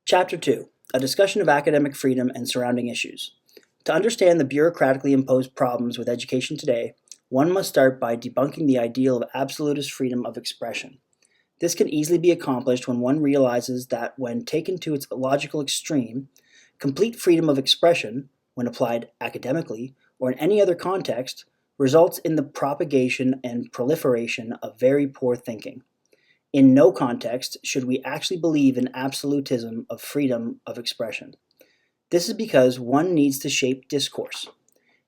Chapter 2, a discussion of academic freedom and surrounding issues. To understand the bureaucratically imposed problems with education today, one must start by debunking the ideal of absolutist freedom of expression. This can easily be accomplished when one realizes that when taken to its logical extreme, complete freedom of expression, when applied academically or in any other context, results in the propagation and proliferation of very poor thinking. In no context should we actually believe in absolutism of freedom of expression. This is because one needs to shape discourse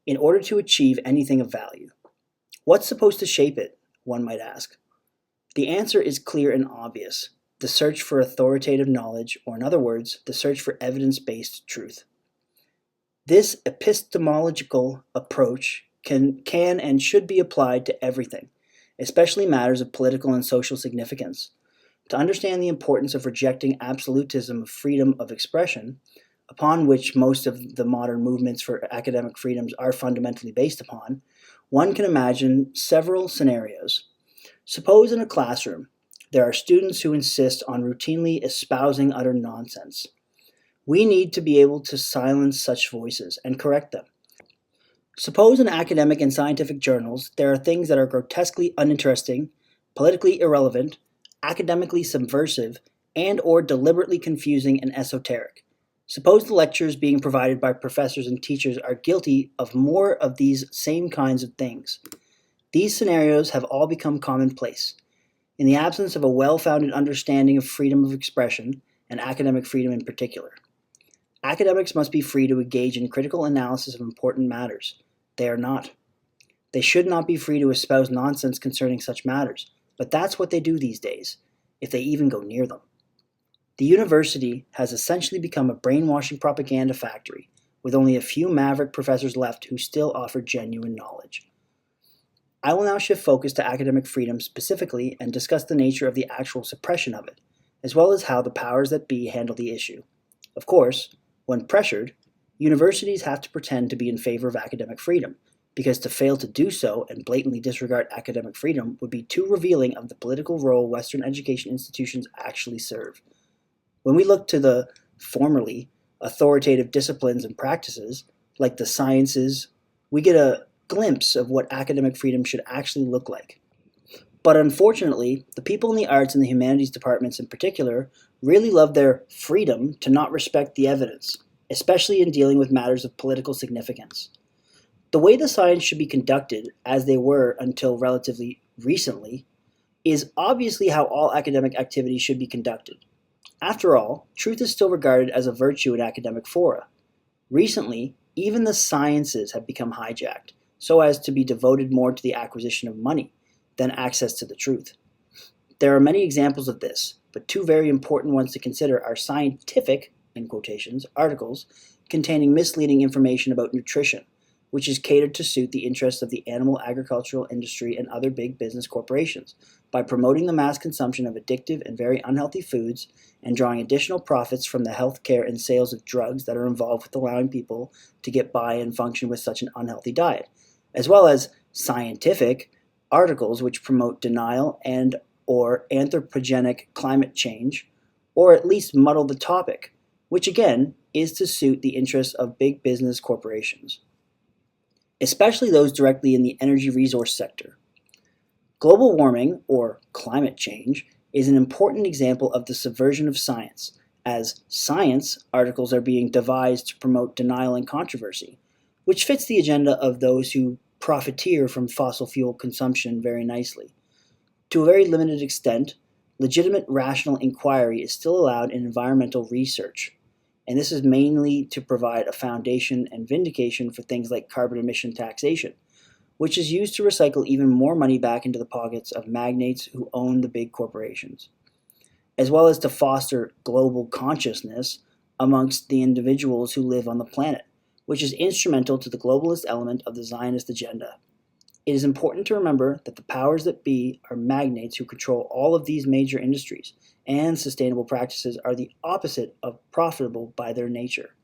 in order to achieve anything of value. What's supposed to shape it, one might ask? The answer is clear and obvious: the search for authoritative knowledge, or in other words, the search for evidence-based truth. This epistemological approach can and should be applied to everything, especially matters of political and social significance. To understand the importance of rejecting absolutism of freedom of expression, upon which most of the modern movements for academic freedoms are fundamentally based upon, one can imagine several scenarios. Suppose in a classroom, there are students who insist on routinely espousing utter nonsense. We need to be able to silence such voices and correct them. Suppose in academic and scientific journals there are things that are grotesquely uninteresting, politically irrelevant, academically subversive, and or deliberately confusing and esoteric. Suppose the lectures being provided by professors and teachers are guilty of more of these same kinds of things. These scenarios have all become commonplace. In the absence of a well-founded understanding of freedom of expression, and academic freedom in particular. Academics must be free to engage in critical analysis of important matters. They are not. They should not be free to espouse nonsense concerning such matters, but that's what they do these days, if they even go near them. The university has essentially become a brainwashing propaganda factory, with only a few maverick professors left who still offer genuine knowledge. I will now shift focus to academic freedom specifically and discuss the nature of the actual suppression of it, as well as how the powers that be handle the issue. Of course, when pressured, universities have to pretend to be in favor of academic freedom, because to fail to do so and blatantly disregard academic freedom would be too revealing of the political role Western education institutions actually serve. When we look to the formerly authoritative disciplines and practices, like the sciences, we get a glimpse of what academic freedom should actually look like. But unfortunately, the people in the arts and the humanities departments in particular really love their freedom to not respect the evidence, especially in dealing with matters of political significance. The way the science should be conducted, as they were until relatively recently, is obviously how all academic activity should be conducted. After all, truth is still regarded as a virtue in academic fora. Recently, even the sciences have become hijacked, so as to be devoted more to the acquisition of money than access to the truth. There are many examples of this, but two very important ones to consider are scientific, in quotations, articles containing misleading information about nutrition, which is catered to suit the interests of the animal agricultural industry and other big business corporations, by promoting the mass consumption of addictive and very unhealthy foods and drawing additional profits from the health care and sales of drugs that are involved with allowing people to get by and function with such an unhealthy diet, as well as scientific articles which promote denial and or anthropogenic climate change, or at least muddle the topic, which again is to suit the interests of big business corporations, especially those directly in the energy resource sector. Global warming, or climate change, is an important example of the subversion of science, as science articles are being devised to promote denial and controversy, which fits the agenda of those who profiteer from fossil fuel consumption very nicely. To a very limited extent, legitimate rational inquiry is still allowed in environmental research, and this is mainly to provide a foundation and vindication for things like carbon emission taxation, which is used to recycle even more money back into the pockets of magnates who own the big corporations, as well as to foster global consciousness amongst the individuals who live on the planet, which is instrumental to the globalist element of the Zionist agenda. It is important to remember that the powers that be are magnates who control all of these major industries, and sustainable practices are the opposite of profitable by their nature.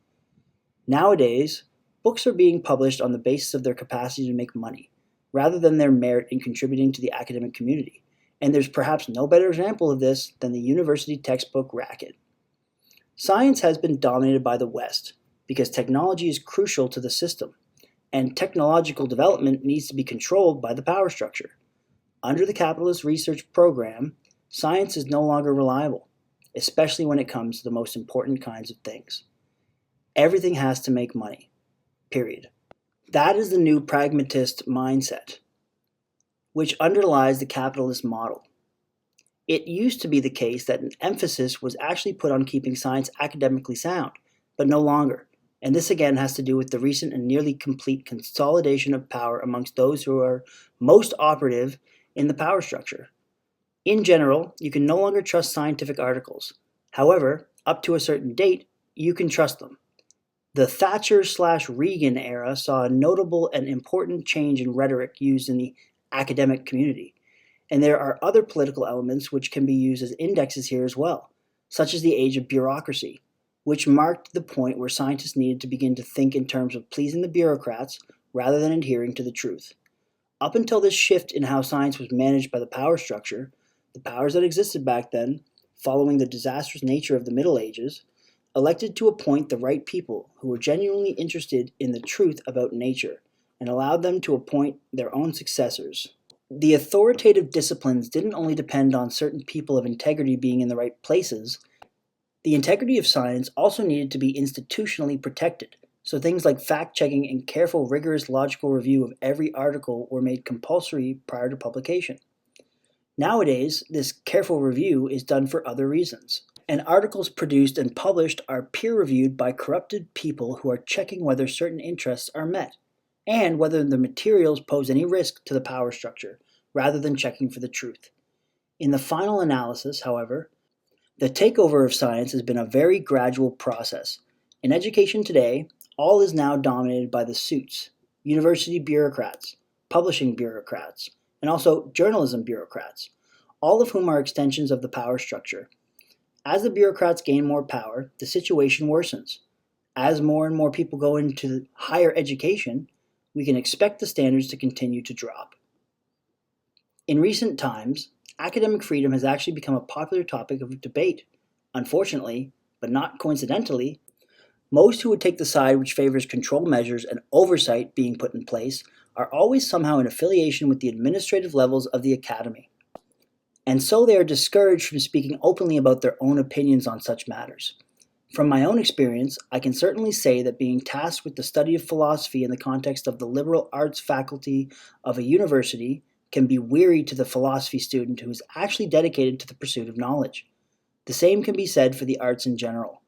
Nowadays, books are being published on the basis of their capacity to make money, rather than their merit in contributing to the academic community, and there's perhaps no better example of this than the university textbook racket. Science has been dominated by the West because technology is crucial to the system, and technological development needs to be controlled by the power structure. Under the capitalist research program, science is no longer reliable, especially when it comes to the most important kinds of things. Everything has to make money, period. That is the new pragmatist mindset, which underlies the capitalist model. It used to be the case that an emphasis was actually put on keeping science academically sound, but no longer. And this again has to do with the recent and nearly complete consolidation of power amongst those who are most operative in the power structure. In general, you can no longer trust scientific articles. However, up to a certain date, you can trust them. The Thatcher/Reagan era saw a notable and important change in rhetoric used in the academic community. And there are other political elements which can be used as indexes here as well, such as the age of bureaucracy, which marked the point where scientists needed to begin to think in terms of pleasing the bureaucrats rather than adhering to the truth. Up until this shift in how science was managed by the power structure, the powers that existed back then, following the disastrous nature of the Middle Ages, elected to appoint the right people who were genuinely interested in the truth about nature and allowed them to appoint their own successors. The authoritative disciplines didn't only depend on certain people of integrity being in the right places. The integrity of science also needed to be institutionally protected, so things like fact-checking and careful, rigorous logical review of every article were made compulsory prior to publication. Nowadays, this careful review is done for other reasons, and articles produced and published are peer-reviewed by corrupted people who are checking whether certain interests are met, and whether the materials pose any risk to the power structure, rather than checking for the truth. In the final analysis, however, the takeover of science has been a very gradual process. In education today, all is now dominated by the suits, university bureaucrats, publishing bureaucrats, and also journalism bureaucrats, all of whom are extensions of the power structure. As the bureaucrats gain more power, the situation worsens. As more and more people go into higher education, we can expect the standards to continue to drop. In recent times, academic freedom has actually become a popular topic of debate. Unfortunately, but not coincidentally, most who would take the side which favors control measures and oversight being put in place are always somehow in affiliation with the administrative levels of the academy. And so they are discouraged from speaking openly about their own opinions on such matters. From my own experience, I can certainly say that being tasked with the study of philosophy in the context of the liberal arts faculty of a university can be weary to the philosophy student who is actually dedicated to the pursuit of knowledge. The same can be said for the arts in general.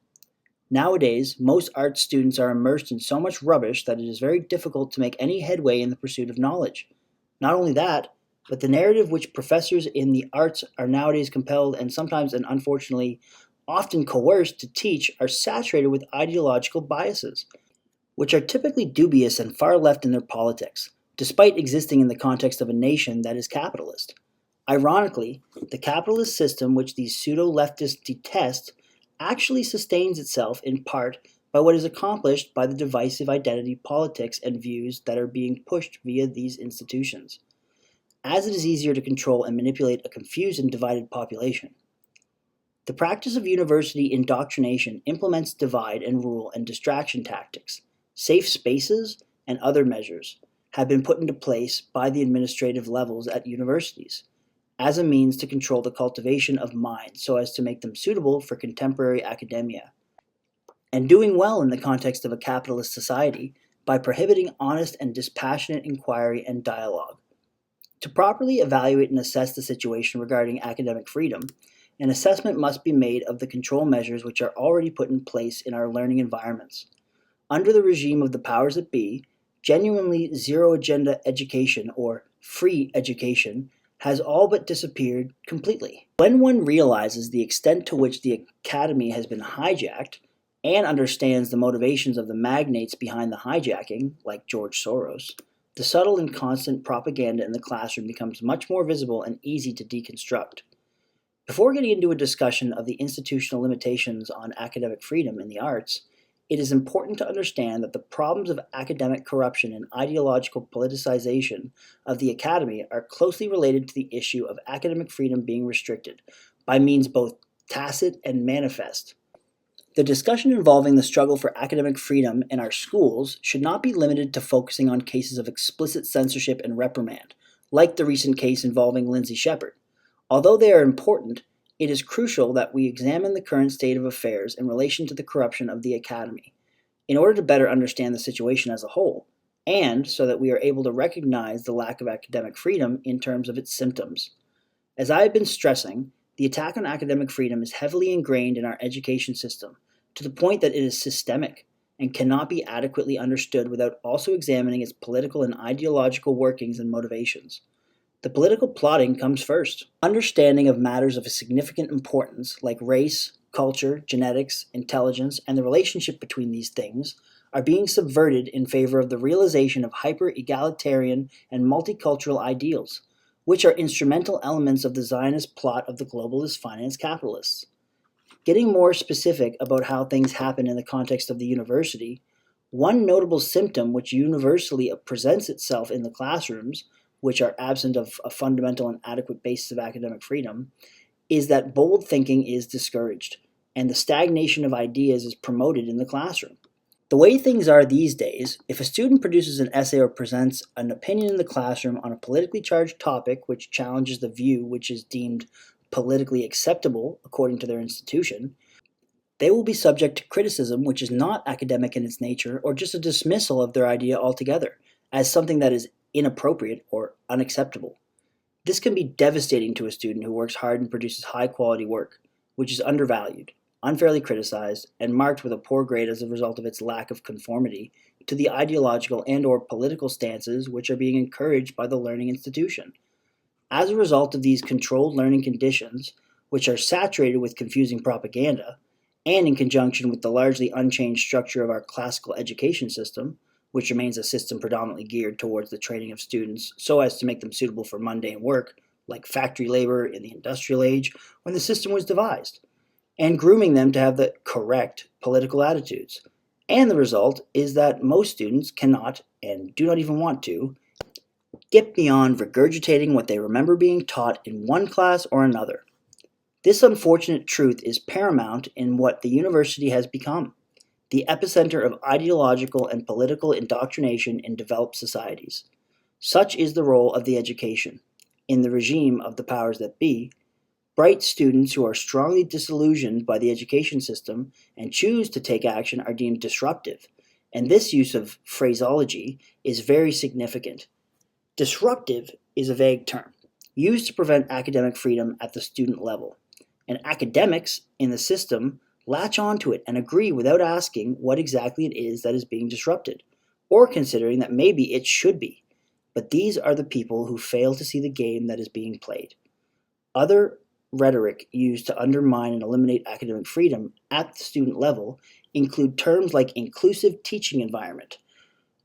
Nowadays, most arts students are immersed in so much rubbish that it is very difficult to make any headway in the pursuit of knowledge. Not only that, but the narrative which professors in the arts are nowadays compelled and sometimes and unfortunately often coerced to teach are saturated with ideological biases, which are typically dubious and far left in their politics, despite existing in the context of a nation that is capitalist. Ironically, the capitalist system which these pseudo-leftists detest actually sustains itself in part by what is accomplished by the divisive identity politics and views that are being pushed via these institutions, as it is easier to control and manipulate a confused and divided population. The practice of university indoctrination implements divide and rule and distraction tactics. Safe spaces and other measures have been put into place by the administrative levels at universities as a means to control the cultivation of minds so as to make them suitable for contemporary academia, and doing well in the context of a capitalist society by prohibiting honest and dispassionate inquiry and dialogue. To properly evaluate and assess the situation regarding academic freedom, an assessment must be made of the control measures which are already put in place in our learning environments. Under the regime of the powers that be, genuinely zero-agenda education, or free education, has all but disappeared completely. When one realizes the extent to which the academy has been hijacked, and understands the motivations of the magnates behind the hijacking, like George Soros, the subtle and constant propaganda in the classroom becomes much more visible and easy to deconstruct. Before getting into a discussion of the institutional limitations on academic freedom in the arts, it is important to understand that the problems of academic corruption and ideological politicization of the academy are closely related to the issue of academic freedom being restricted by means both tacit and manifest. The discussion involving the struggle for academic freedom in our schools should not be limited to focusing on cases of explicit censorship and reprimand, like the recent case involving Lindsay Shepherd. Although they are important, it is crucial that we examine the current state of affairs in relation to the corruption of the academy, in order to better understand the situation as a whole, and so that we are able to recognize the lack of academic freedom in terms of its symptoms. As I have been stressing, the attack on academic freedom is heavily ingrained in our education system, to the point that it is systemic and cannot be adequately understood without also examining its political and ideological workings and motivations. The political plotting comes first. Understanding of matters of a significant importance, like race, culture, genetics, intelligence, and the relationship between these things, are being subverted in favor of the realization of hyper-egalitarian and multicultural ideals, which are instrumental elements of the Zionist plot of the globalist finance capitalists. Getting more specific about how things happen in the context of the university, one notable symptom which universally presents itself in the classrooms, which are absent of a fundamental and adequate basis of academic freedom, is that bold thinking is discouraged, and the stagnation of ideas is promoted in the classroom. The way things are these days, if a student produces an essay or presents an opinion in the classroom on a politically charged topic which challenges the view which is deemed politically acceptable according to their institution, they will be subject to criticism which is not academic in its nature or just a dismissal of their idea altogether as something that is inappropriate or unacceptable. This can be devastating to a student who works hard and produces high-quality work, which is undervalued, unfairly criticized, and marked with a poor grade as a result of its lack of conformity to the ideological and/or political stances which are being encouraged by the learning institution. As a result of these controlled learning conditions, which are saturated with confusing propaganda, and in conjunction with the largely unchanged structure of our classical education system, which remains a system predominantly geared towards the training of students so as to make them suitable for mundane work, like factory labor in the industrial age when the system was devised, and grooming them to have the correct political attitudes. And the result is that most students cannot, and do not even want to, get beyond regurgitating what they remember being taught in one class or another. This unfortunate truth is paramount in what the university has become, the epicenter of ideological and political indoctrination in developed societies. Such is the role of the education. In the regime of the powers that be, bright students who are strongly disillusioned by the education system and choose to take action are deemed disruptive, and this use of phraseology is very significant. Disruptive is a vague term, used to prevent academic freedom at the student level, and academics in the system latch onto it and agree without asking what exactly it is that is being disrupted, or considering that maybe it should be. But these are the people who fail to see the game that is being played. Other rhetoric used to undermine and eliminate academic freedom at the student level include terms like inclusive teaching environment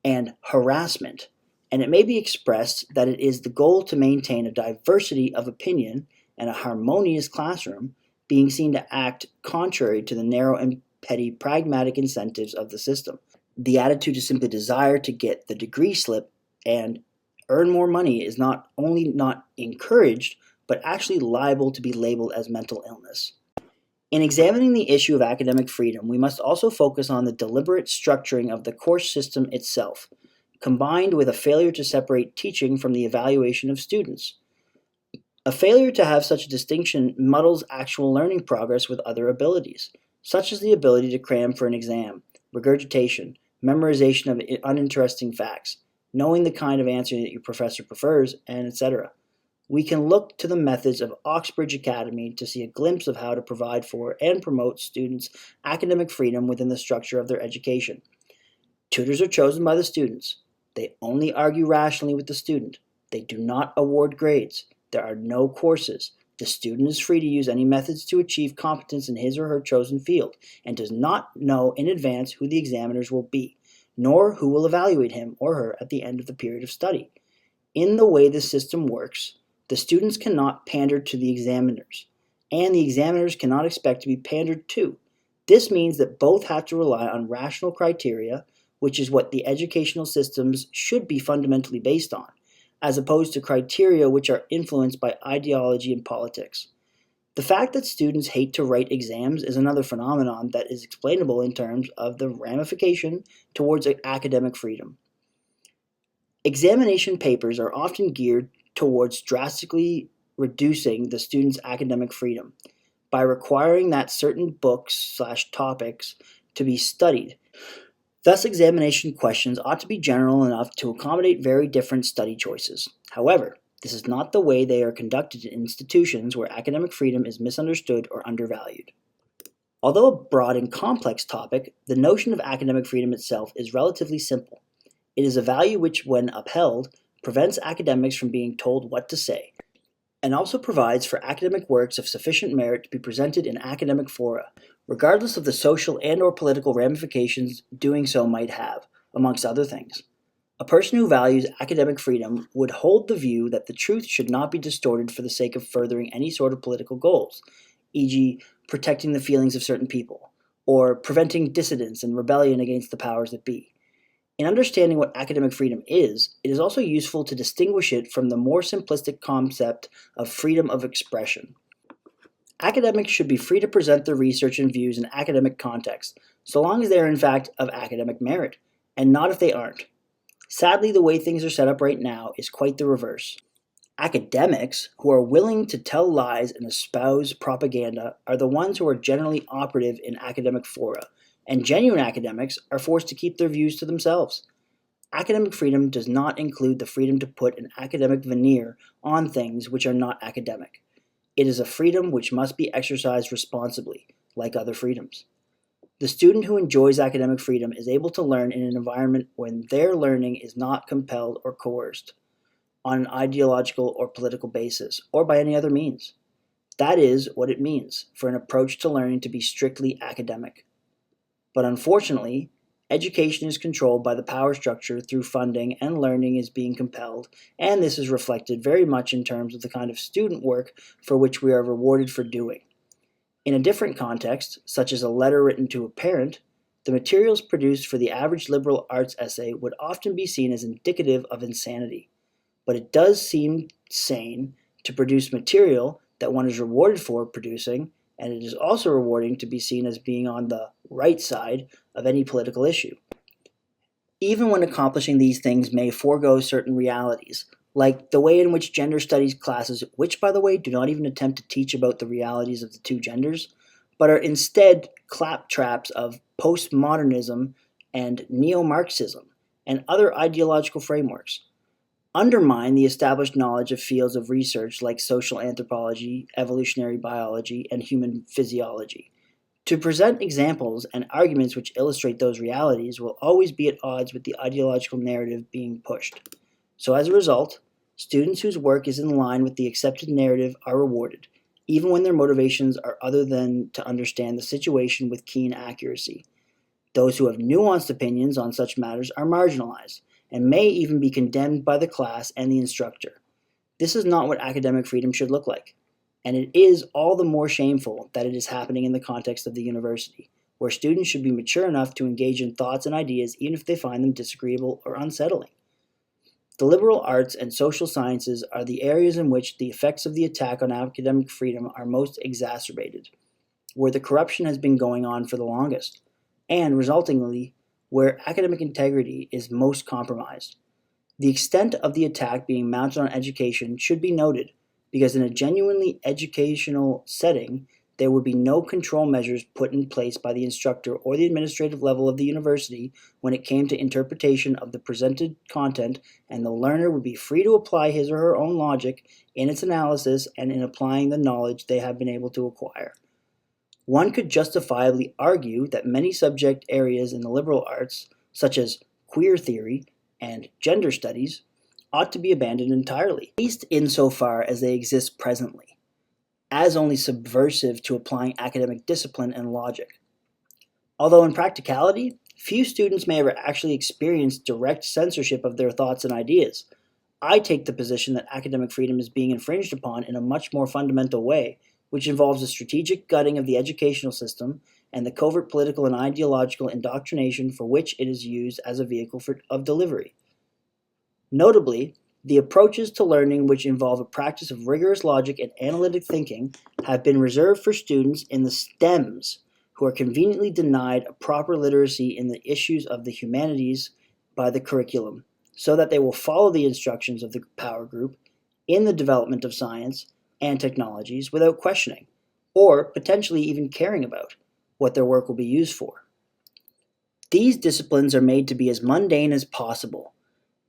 and harassment, and it may be expressed that it is the goal to maintain a diversity of opinion and a harmonious classroom, being seen to act contrary to the narrow and petty pragmatic incentives of the system. The attitude to simply desire to get the degree slip and earn more money is not only not encouraged, but actually liable to be labeled as mental illness. In examining the issue of academic freedom, we must also focus on the deliberate structuring of the course system itself, combined with a failure to separate teaching from the evaluation of students. A failure to have such a distinction muddles actual learning progress with other abilities, such as the ability to cram for an exam, regurgitation, memorization of uninteresting facts, knowing the kind of answer that your professor prefers, and etc. We can look to the methods of Oxbridge Academy to see a glimpse of how to provide for and promote students' academic freedom within the structure of their education. Tutors are chosen by the students. They only argue rationally with the student. They do not award grades. There are no courses. The student is free to use any methods to achieve competence in his or her chosen field, and does not know in advance who the examiners will be, nor who will evaluate him or her at the end of the period of study. In the way the system works, the students cannot pander to the examiners, and the examiners cannot expect to be pandered to. This means that both have to rely on rational criteria, which is what the educational systems should be fundamentally based on, as opposed to criteria which are influenced by ideology and politics. The fact that students hate to write exams is another phenomenon that is explainable in terms of the ramification towards academic freedom. Examination papers are often geared towards drastically reducing the student's academic freedom by requiring that certain books/topics to be studied. Thus, examination questions ought to be general enough to accommodate very different study choices. However, this is not the way they are conducted in institutions where academic freedom is misunderstood or undervalued. Although a broad and complex topic, the notion of academic freedom itself is relatively simple. It is a value which, when upheld, prevents academics from being told what to say, and also provides for academic works of sufficient merit to be presented in academic fora, regardless of the social and/or political ramifications doing so might have, amongst other things. A person who values academic freedom would hold the view that the truth should not be distorted for the sake of furthering any sort of political goals, e.g., protecting the feelings of certain people, or preventing dissidence and rebellion against the powers that be. In understanding what academic freedom is, it is also useful to distinguish it from the more simplistic concept of freedom of expression. Academics should be free to present their research and views in academic context, so long as they are in fact of academic merit, and not if they aren't. Sadly, the way things are set up right now is quite the reverse. Academics who are willing to tell lies and espouse propaganda are the ones who are generally operative in academic fora, and genuine academics are forced to keep their views to themselves. Academic freedom does not include the freedom to put an academic veneer on things which are not academic. It is a freedom which must be exercised responsibly, like other freedoms. The student who enjoys academic freedom is able to learn in an environment when their learning is not compelled or coerced on an ideological or political basis, or by any other means. That is what it means for an approach to learning to be strictly academic. But unfortunately, education is controlled by the power structure through funding, and learning is being compelled, and this is reflected very much in terms of the kind of student work for which we are rewarded for doing. In a different context, such as a letter written to a parent, the materials produced for the average liberal arts essay would often be seen as indicative of insanity. But it does seem sane to produce material that one is rewarded for producing, and it is also rewarding to be seen as being on the right side of any political issue. Even when accomplishing these things may forego certain realities, like the way in which gender studies classes, which by the way do not even attempt to teach about the realities of the two genders, but are instead claptraps of postmodernism and neo-Marxism and other ideological frameworks, undermine the established knowledge of fields of research like social anthropology, evolutionary biology, and human physiology. To present examples and arguments which illustrate those realities will always be at odds with the ideological narrative being pushed. So as a result, students whose work is in line with the accepted narrative are rewarded, even when their motivations are other than to understand the situation with keen accuracy. Those who have nuanced opinions on such matters are marginalized, and may even be condemned by the class and the instructor. This is not what academic freedom should look like, and it is all the more shameful that it is happening in the context of the university, where students should be mature enough to engage in thoughts and ideas even if they find them disagreeable or unsettling. The liberal arts and social sciences are the areas in which the effects of the attack on academic freedom are most exacerbated, where the corruption has been going on for the longest, and resultingly, where academic integrity is most compromised. The extent of the attack being mounted on education should be noted, because in a genuinely educational setting, there would be no control measures put in place by the instructor or the administrative level of the university when it came to interpretation of the presented content, and the learner would be free to apply his or her own logic in its analysis and in applying the knowledge they have been able to acquire. One could justifiably argue that many subject areas in the liberal arts, such as queer theory and gender studies, ought to be abandoned entirely, at least insofar as they exist presently, as only subversive to applying academic discipline and logic. Although in practicality, few students may ever actually experience direct censorship of their thoughts and ideas, I take the position that academic freedom is being infringed upon in a much more fundamental way, which involves a strategic gutting of the educational system and the covert political and ideological indoctrination for which it is used as a vehicle of delivery. Notably, The approaches to learning which involve a practice of rigorous logic and analytic thinking have been reserved for students in the STEMs who are conveniently denied a proper literacy in the issues of the humanities by the curriculum, so that they will follow the instructions of the power group in the development of science and technologies without questioning, or potentially even caring about, what their work will be used for. These disciplines are made to be as mundane as possible.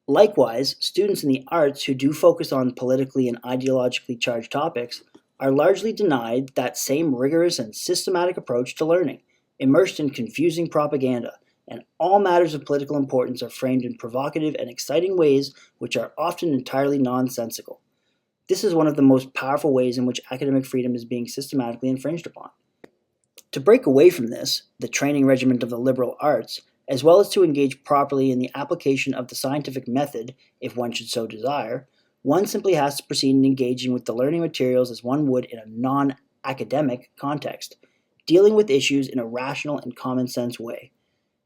Likewise, students in the arts who do focus on politically and ideologically charged topics are largely denied that same rigorous and systematic approach to learning, immersed in confusing propaganda, and all matters of political importance are framed in provocative and exciting ways which are often entirely nonsensical. This is one of the most powerful ways in which academic freedom is being systematically infringed upon. To break away from this, the training regimen of the liberal arts, as well as to engage properly in the application of the scientific method, if one should so desire, one simply has to proceed in engaging with the learning materials as one would in a non-academic context, dealing with issues in a rational and common sense way.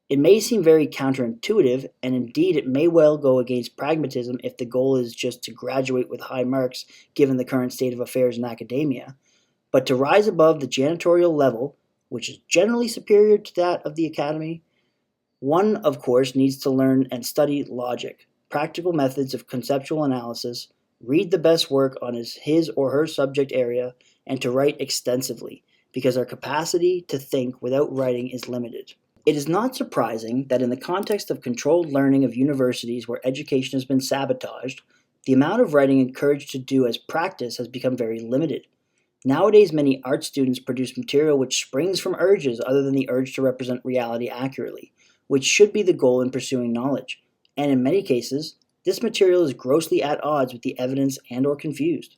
It may seem very counterintuitive, and indeed it may well go against pragmatism if the goal is just to graduate with high marks given the current state of affairs in academia, but to rise above the janitorial level, which is generally superior to that of the academy, one, of course, needs to learn and study logic, practical methods of conceptual analysis, read the best work on his or her subject area, and to write extensively, because our capacity to think without writing is limited. It is not surprising that in the context of controlled learning of universities where education has been sabotaged, the amount of writing encouraged to do as practice has become very limited. Nowadays, many art students produce material which springs from urges other than the urge to represent reality accurately, which should be the goal in pursuing knowledge, and in many cases, this material is grossly at odds with the evidence and/or confused.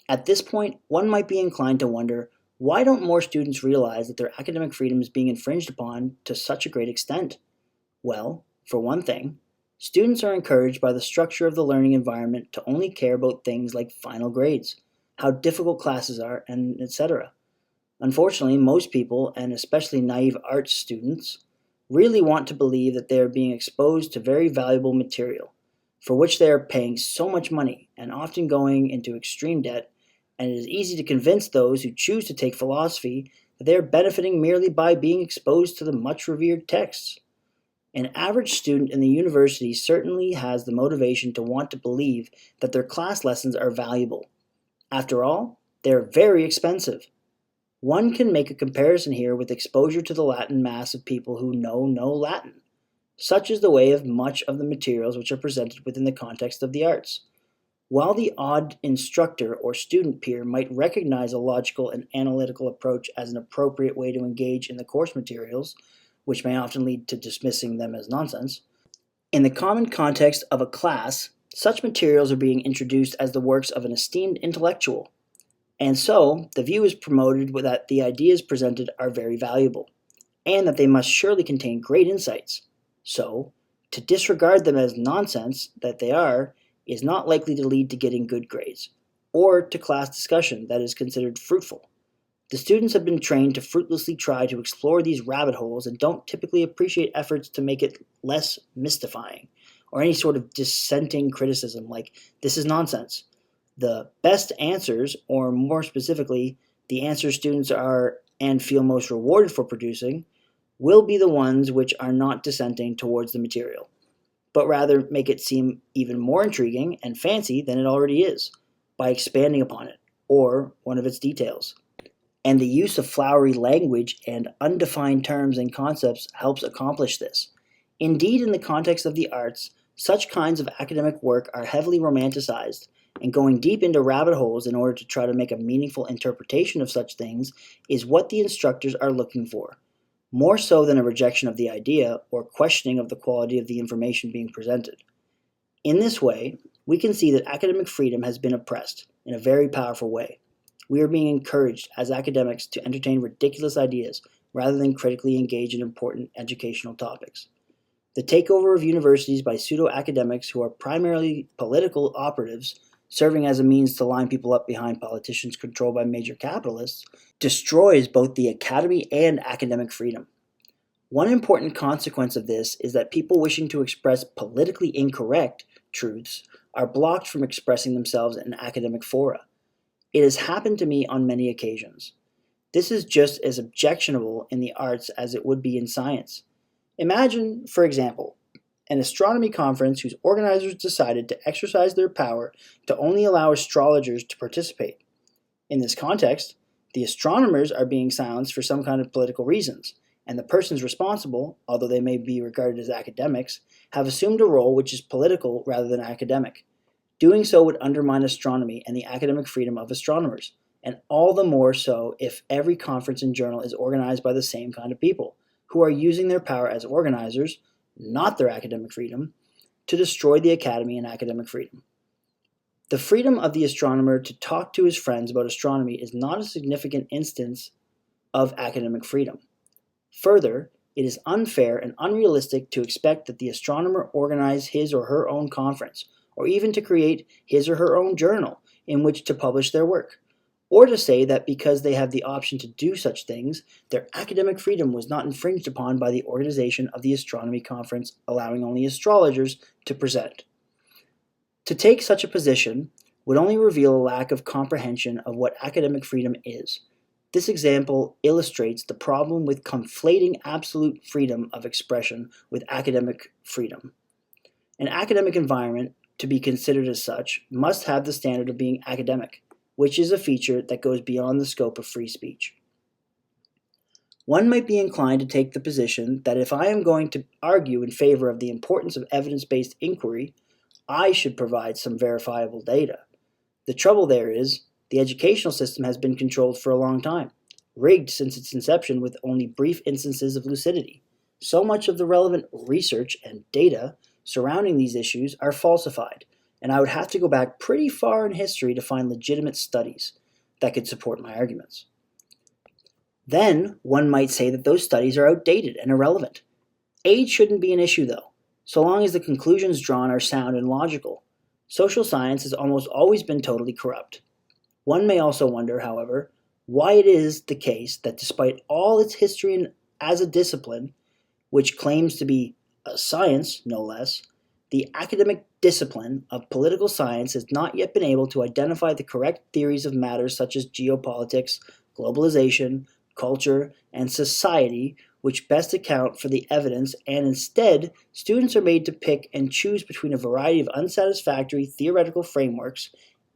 At this point, one might be inclined to wonder, why don't more students realize that their academic freedom is being infringed upon to such a great extent? Well, for one thing, students are encouraged by the structure of the learning environment to only care about things like final grades, how difficult classes are, and etc. Unfortunately, most people, and especially naive arts students, really want to believe that they are being exposed to very valuable material, for which they are paying so much money and often going into extreme debt, and it is easy to convince those who choose to take philosophy that they are benefiting merely by being exposed to the much revered texts. An average student in the university certainly has the motivation to want to believe that their class lessons are valuable. After all, they are very expensive. One can make a comparison here with exposure to the Latin mass of people who know no Latin. Such is the way of much of the materials which are presented within the context of the arts. While the odd instructor or student peer might recognize a logical and analytical approach as an appropriate way to engage in the course materials, which may often lead to dismissing them as nonsense, in the common context of a class, such materials are being introduced as the works of an esteemed intellectual, and so the view is promoted that the ideas presented are very valuable, and that they must surely contain great insights. So, to disregard them as nonsense that they are is not likely to lead to getting good grades, or to class discussion that is considered fruitful. The students have been trained to fruitlessly try to explore these rabbit holes and don't typically appreciate efforts to make it less mystifying, or any sort of dissenting criticism like, this is nonsense. The best answers, or more specifically, the answers students are and feel most rewarded for producing, will be the ones which are not dissenting towards the material, but rather make it seem even more intriguing and fancy than it already is, by expanding upon it, or one of its details. And the use of flowery language and undefined terms and concepts helps accomplish this. Indeed, in the context of the arts, such kinds of academic work are heavily romanticized, and going deep into rabbit holes in order to try to make a meaningful interpretation of such things is what the instructors are looking for, more so than a rejection of the idea or questioning of the quality of the information being presented. In this way, we can see that academic freedom has been oppressed in a very powerful way. We are being encouraged as academics to entertain ridiculous ideas rather than critically engage in important educational topics. The takeover of universities by pseudo-academics who are primarily political operatives, serving as a means to line people up behind politicians controlled by major capitalists, destroys both the academy and academic freedom. One important consequence of this is that people wishing to express politically incorrect truths are blocked from expressing themselves in academic fora. It has happened to me on many occasions. This is just as objectionable in the arts as it would be in science. Imagine, for example, an astronomy conference whose organizers decided to exercise their power to only allow astrologers to participate. In this context, the astronomers are being silenced for some kind of political reasons, and the persons responsible, although they may be regarded as academics, have assumed a role which is political rather than academic. Doing so would undermine astronomy and the academic freedom of astronomers, and all the more so if every conference and journal is organized by the same kind of people, who are using their power as organizers, not their academic freedom, to destroy the academy and academic freedom. The freedom of the astronomer to talk to his friends about astronomy is not a significant instance of academic freedom. Further, it is unfair and unrealistic to expect that the astronomer organize his or her own conference, or even to create his or her own journal in which to publish their work, or to say that because they have the option to do such things, their academic freedom was not infringed upon by the organization of the astronomy conference allowing only astrologers to present. To take such a position would only reveal a lack of comprehension of what academic freedom is. This example illustrates the problem with conflating absolute freedom of expression with academic freedom. An academic environment, to be considered as such, must have the standard of being academic, which is a feature that goes beyond the scope of free speech. One might be inclined to take the position that if I am going to argue in favor of the importance of evidence-based inquiry, I should provide some verifiable data. The trouble there is, the educational system has been controlled for a long time, rigged since its inception with only brief instances of lucidity. So much of the relevant research and data surrounding these issues are falsified, and I would have to go back pretty far in history to find legitimate studies that could support my arguments. Then one might say that those studies are outdated and irrelevant. Age shouldn't be an issue though, so long as the conclusions drawn are sound and logical. Social science has almost always been totally corrupt. One may also wonder, however, why it is the case that despite all its history as a discipline, which claims to be a science, no less, the academic discipline of political science has not yet been able to identify the correct theories of matters such as geopolitics, globalization, culture, and society, which best account for the evidence, and instead, students are made to pick and choose between a variety of unsatisfactory theoretical frameworks,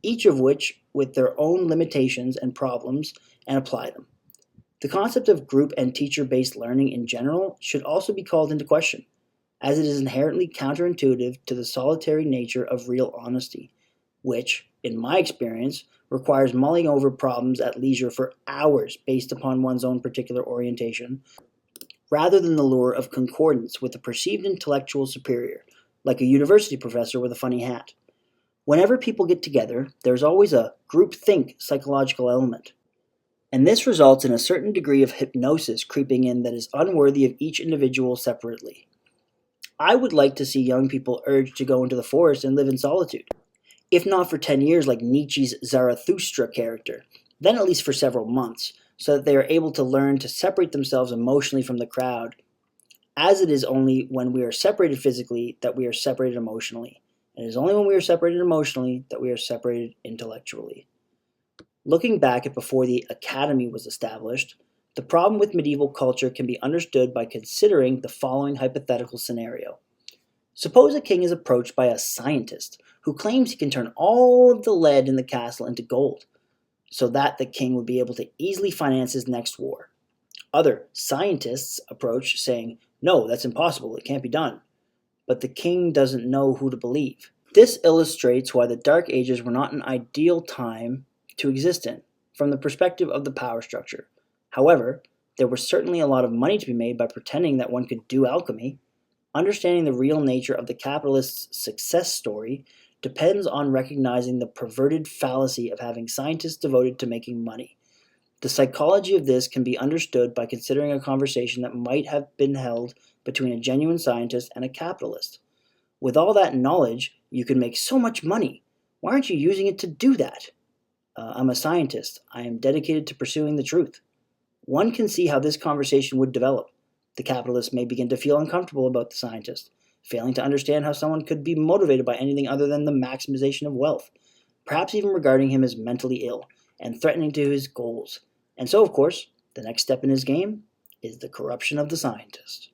each of which with their own limitations and problems, and apply them. The concept of group and teacher-based learning in general should also be called into question, as it is inherently counterintuitive to the solitary nature of real honesty, which, in my experience, requires mulling over problems at leisure for hours based upon one's own particular orientation, rather than the lure of concordance with a perceived intellectual superior, like a university professor with a funny hat. Whenever people get together, there's always a groupthink psychological element, and this results in a certain degree of hypnosis creeping in that is unworthy of each individual separately. I would like to see young people urged to go into the forest and live in solitude, if not for 10 years like Nietzsche's Zarathustra character, then at least for several months, so that they are able to learn to separate themselves emotionally from the crowd, as it is only when we are separated physically that we are separated emotionally, and it is only when we are separated emotionally that we are separated intellectually. Looking back at before the academy was established, the problem with medieval culture can be understood by considering the following hypothetical scenario. Suppose a king is approached by a scientist who claims he can turn all of the lead in the castle into gold, so that the king would be able to easily finance his next war. Other scientists approach saying, "No, that's impossible, it can't be done." But the king doesn't know who to believe. This illustrates why the Dark Ages were not an ideal time to exist in, from the perspective of the power structure. However, there was certainly a lot of money to be made by pretending that one could do alchemy. Understanding the real nature of the capitalist's success story depends on recognizing the perverted fallacy of having scientists devoted to making money. The psychology of this can be understood by considering a conversation that might have been held between a genuine scientist and a capitalist. With all that knowledge, you can make so much money. Why aren't you using it to do that? I'm a scientist. I am dedicated to pursuing the truth. One can see how this conversation would develop. The capitalist may begin to feel uncomfortable about the scientist, failing to understand how someone could be motivated by anything other than the maximization of wealth, perhaps even regarding him as mentally ill and threatening to his goals. And so, of course, the next step in his game is the corruption of the scientist.